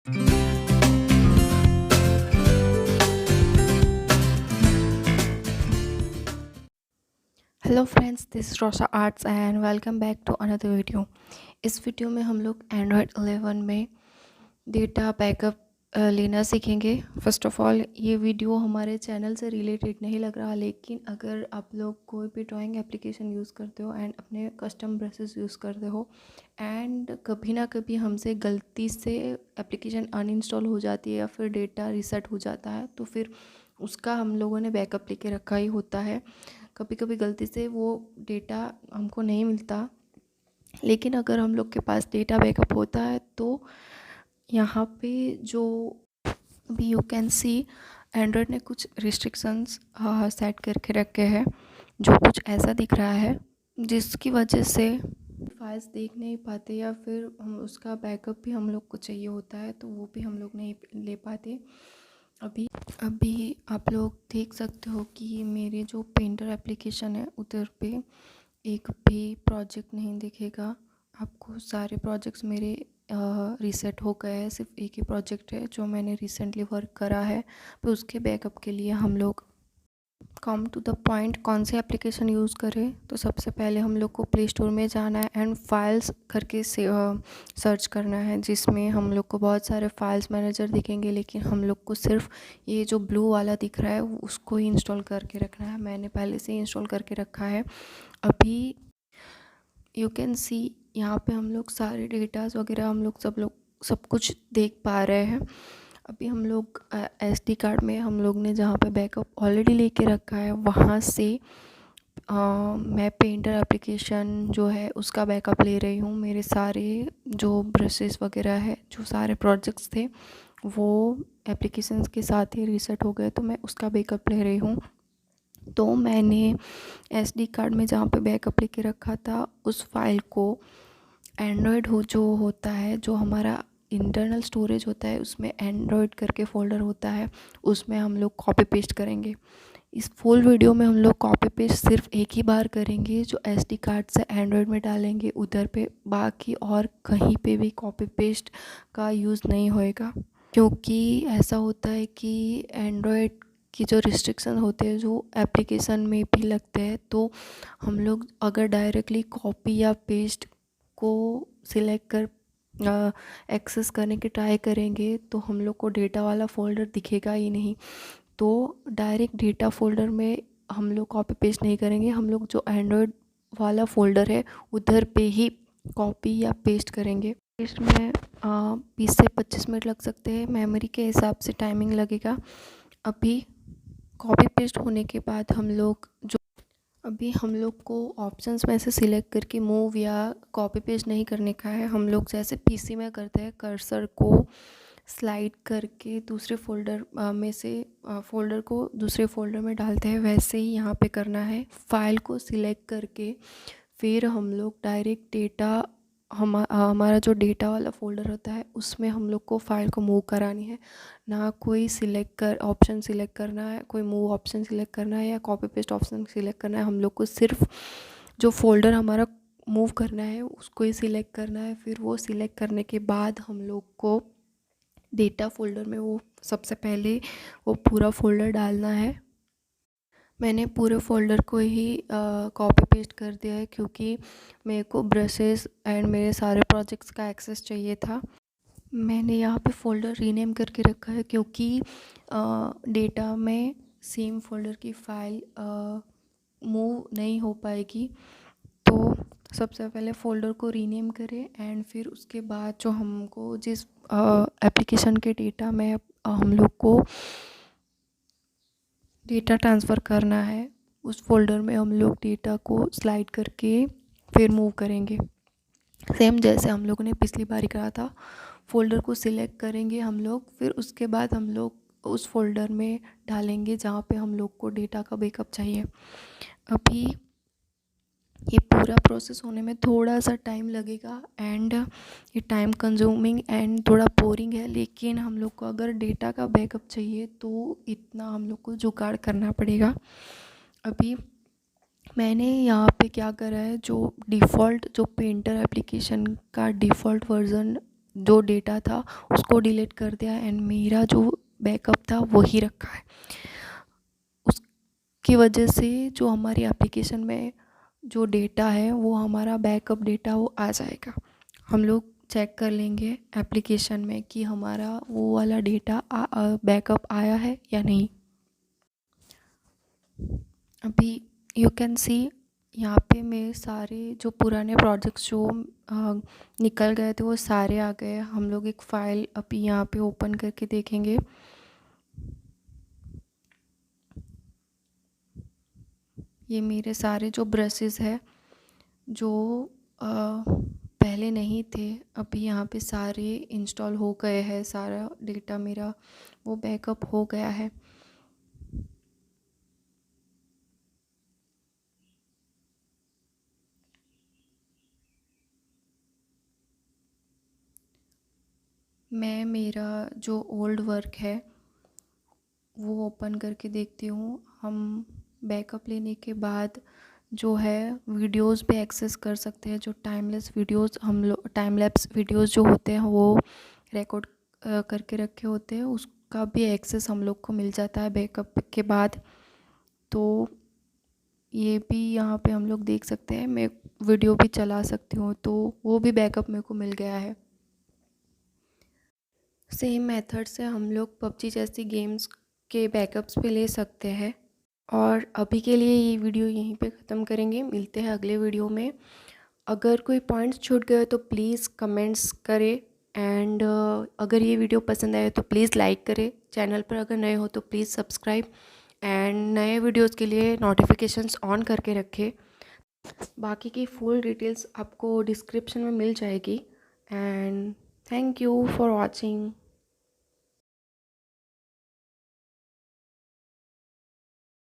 Hello friends, this is Rosha Arts and welcome back to another video. इस video में हम लोग एंड्रॉयड 11 में डेटा बैकअप लेना सीखेंगे। फर्स्ट ऑफ ऑल, ये वीडियो हमारे चैनल से रिलेटेड नहीं लग रहा, लेकिन अगर आप लोग कोई भी ड्राइंग एप्लीकेशन यूज़ करते हो एंड अपने कस्टम ब्रशेस यूज़ करते हो एंड कभी ना कभी हमसे गलती से एप्लीकेशन अनइंस्टॉल हो जाती है या फिर डेटा रीसेट हो जाता है, तो फिर उसका हम लोगों ने बैकअप लेके रखा ही होता है। कभी कभी गलती से वो डेटा हमको नहीं मिलता, लेकिन अगर हम लोग के पास डेटा बैकअप होता है तो यहाँ पे जो अभी यू कैन सी एंड्रॉयड ने कुछ रिस्ट्रिक्शंस सेट करके रखे हैं, जो कुछ ऐसा दिख रहा है जिसकी वजह से फाइल्स देख नहीं पाते या फिर हम उसका बैकअप भी हम लोग को चाहिए होता है तो वो भी हम लोग नहीं ले पाते। अभी अभी आप लोग देख सकते हो कि मेरे जो पेंटर एप्लीकेशन है उधर पे एक भी प्रोजेक्ट नहीं दिखेगा आपको। सारे प्रोजेक्ट्स मेरे रीसेट हो गए हैं, सिर्फ एक ही प्रोजेक्ट है जो मैंने रिसेंटली वर्क करा है। तो उसके बैकअप के लिए हम लोग कम टू द पॉइंट कौन सी एप्लीकेशन यूज़ करें, तो सबसे पहले हम लोग को प्ले स्टोर में जाना है एंड फाइल्स करके से सर्च करना है, जिसमें हम लोग को बहुत सारे फाइल्स मैनेजर दिखेंगे, लेकिन हम लोग को सिर्फ ये जो ब्लू वाला दिख रहा है उसको ही इंस्टॉल करके रखना है। मैंने पहले से ही इंस्टॉल करके रखा है। अभी यू कैन सी यहाँ पे हम लोग सारे डेटास वगैरह हम लोग सब कुछ देख पा रहे हैं। अभी हम लोग एसडी कार्ड में हम लोग ने जहाँ पे बैकअप ऑलरेडी लेके रखा है वहाँ से मैं पेंटर एप्लीकेशन जो है उसका बैकअप ले रही हूँ। मेरे सारे जो ब्रशेस वगैरह है, जो सारे प्रोजेक्ट्स थे वो एप्लीकेशंस के साथ ही रीसेट हो गए, तो मैं उसका बैकअप ले रही हूँ। तो मैंने एसडी कार्ड में जहाँ पे बैकअप लेके रखा था उस फाइल को एंड्रॉयड जो होता है, जो हमारा इंटरनल स्टोरेज होता है, उसमें एंड्रॉयड करके फ़ोल्डर होता है, उसमें हम लोग कॉपी पेस्ट करेंगे। इस फुल वीडियो में हम लोग कॉपी पेस्ट सिर्फ एक ही बार करेंगे, जो एसडी कार्ड से एंड्रॉयड में डालेंगे उधर पे। बाकी और कहीं पे भी कॉपी पेस्ट का यूज़ नहीं होएगा, क्योंकि ऐसा होता है कि एंड्रॉयड की जो रिस्ट्रिक्शन होते हैं जो एप्लीकेशन में भी लगते हैं, तो हम लोग अगर डायरेक्टली कॉपी या पेस्ट को सिलेक्ट कर एक्सेस करने की ट्राई करेंगे तो हम लोग को डेटा वाला फ़ोल्डर दिखेगा ही नहीं। तो डायरेक्ट डेटा फ़ोल्डर में हम लोग कॉपी पेस्ट नहीं करेंगे, हम लोग जो एंड्रॉयड वाला फ़ोल्डर है उधर पे ही कॉपी या पेस्ट करेंगे। पेस्ट में 20 से 25 मिनट लग सकते हैं, मेमोरी के हिसाब से टाइमिंग लगेगा। अभी कॉपी पेस्ट होने के बाद अभी हम लोग को ऑप्शंस में से सिलेक्ट करके मूव या कॉपी पेस्ट नहीं करने का है। हम लोग जैसे पीसी में करते हैं, कर्सर को स्लाइड करके दूसरे फ़ोल्डर में से फ़ोल्डर को दूसरे फ़ोल्डर में डालते हैं, वैसे ही यहाँ पे करना है। फाइल को सिलेक्ट करके फिर हम लोग डायरेक्ट डेटा हमारा जो डेटा वाला फ़ोल्डर होता है उसमें हम लोग को फ़ाइल को मूव करानी है। ना कोई ऑप्शन सिलेक्ट करना है, कोई मूव ऑप्शन सिलेक्ट करना है या कॉपी पेस्ट ऑप्शन सिलेक्ट करना है। हम लोग को सिर्फ जो फ़ोल्डर हमारा मूव करना है उसको ही सिलेक्ट करना है। फिर वो सिलेक्ट करने के बाद हम लोग को डेटा फ़ोल्डर में वो सबसे पहले वो पूरा फ़ोल्डर डालना है। मैंने पूरे फ़ोल्डर को ही कॉपी पेस्ट कर दिया है, क्योंकि मेरे को ब्रशेस एंड मेरे सारे प्रोजेक्ट्स का एक्सेस चाहिए था। मैंने यहाँ पे फ़ोल्डर रीनेम करके रखा है, क्योंकि डेटा में सेम फ़ोल्डर की फ़ाइल मूव नहीं हो पाएगी। तो सबसे पहले फ़ोल्डर को रीनेम करें एंड फिर उसके बाद जो हमको जिस एप्लीकेशन के डेटा में हम लोग को डेटा ट्रांसफ़र करना है उस फोल्डर में हम लोग डेटा को स्लाइड करके फिर मूव करेंगे। सेम जैसे हम लोगों ने पिछली बार करा था, फ़ोल्डर को सिलेक्ट करेंगे हम लोग, फिर उसके बाद हम लोग उस फोल्डर में डालेंगे जहाँ पे हम लोग को डेटा का बैकअप चाहिए। अभी ये पूरा प्रोसेस होने में थोड़ा सा टाइम लगेगा एंड ये टाइम कंज्यूमिंग एंड थोड़ा बोरिंग है, लेकिन हम लोग को अगर डेटा का बैकअप चाहिए तो इतना हम लोग को जुगाड़ करना पड़ेगा। अभी मैंने यहाँ पे क्या करा है, जो डिफ़ॉल्ट जो पेंटर एप्लीकेशन का डिफ़ॉल्ट वर्ज़न जो डेटा था उसको डिलीट कर दिया एंड मेरा जो बैकअप था वही रखा है। उसकी वजह से जो हमारी एप्लीकेशन में जो डेटा है वो हमारा बैकअप डेटा वो आ जाएगा। हम लोग चेक कर लेंगे एप्लीकेशन में कि हमारा वो वाला डेटा बैकअप आया है या नहीं। अभी यू कैन सी यहाँ पे मेरे सारे जो पुराने प्रोजेक्ट्स जो निकल गए थे वो सारे आ गए। हम लोग एक फ़ाइल अभी यहाँ पे ओपन करके देखेंगे। ये मेरे सारे जो ब्रशेस है जो पहले नहीं थे अभी यहाँ पे सारे इंस्टॉल हो गए हैं। सारा डेटा मेरा वो बैकअप हो गया है। मैं मेरा जो ओल्ड वर्क है वो ओपन करके देखती हूँ। हम बैकअप लेने के बाद जो है वीडियोस पे एक्सेस कर सकते हैं। जो टाइमलेस वीडियोस हम लोग टाइम लैप्स वीडियोस जो होते हैं वो रिकॉर्ड करके रखे होते हैं, उसका भी एक्सेस हम लोग को मिल जाता है बैकअप के बाद। तो ये भी यहाँ पे हम लोग देख सकते हैं। मैं वीडियो भी चला सकती हूँ तो वो भी बैकअप मेरे को मिल गया है। सेम मेथड से हम लोग पबजी जैसी गेम्स के बैकअप्स भी ले सकते हैं। और अभी के लिए ये वीडियो यहीं पे ख़त्म करेंगे। मिलते हैं अगले वीडियो में। अगर कोई पॉइंट्स छूट गए तो प्लीज़ कमेंट्स करें एंड अगर ये वीडियो पसंद आए तो प्लीज़ लाइक करें। चैनल पर अगर नए हो तो प्लीज़ सब्सक्राइब एंड नए वीडियोस के लिए नोटिफिकेशंस ऑन करके रखें। बाकी की फुल डिटेल्स आपको डिस्क्रिप्शन में मिल जाएगी and thank you for watching.